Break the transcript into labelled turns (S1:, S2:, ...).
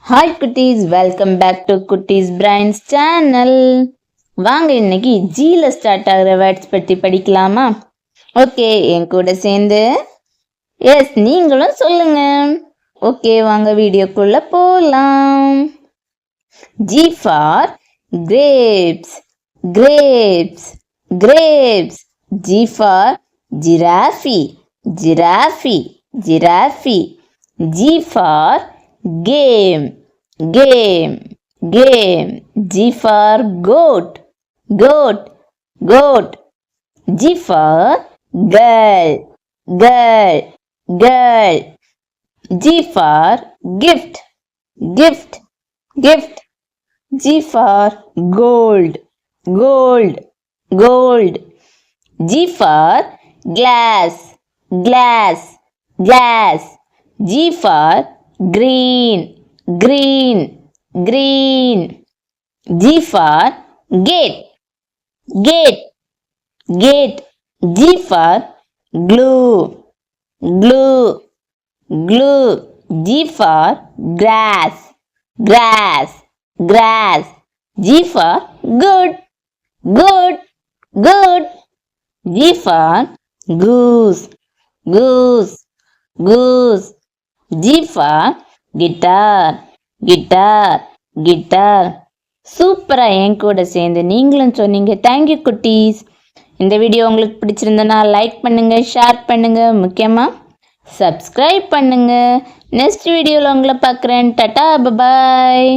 S1: Hi குட்டீஸ், welcome back to குட்டீஸ் Brains channel. வாங்க இன்னைக்கு ஜியில் ஸ்டார்ட் ஆகிற வேர்ட்ஸ் பற்றி படிக்கலாமா? ஓகே, என் கூட சேர்ந்து எஸ் நீங்களும் சொல்லுங்க. ஓகே, வாங்க வீடியோக்குள்ள போகலாம். G for grapes, grapes, grapes. G for giraffe, giraffe, giraffe. G for game, game, game. G for goat, goat, goat. G for girl, girl, girl. G for gift, gift, gift. G for gold, gold, gold. G for glass, glass, glass. G for green, green, green. G for gate, gate, gate. G for glue, glue, glue. G for grass, grass, grass. G for good, good, good. G for goose, goose, goose. G for guitar, guitar, guitar. சூப்பரா என் கூட சேர்ந்து நீங்களும் சொன்னீங்க. Thank you குட்டீஸ். இந்த video உங்களுக்கு பிடிச்சிருந்தனா like பண்ணுங்க, share பண்ணுங்க, முக்கியமா சப்ஸ்கிரைப் பண்ணுங்க. நெக்ஸ்ட் வீடியோவில் உங்களை பார்க்குறேன். டாடா, பபாய்.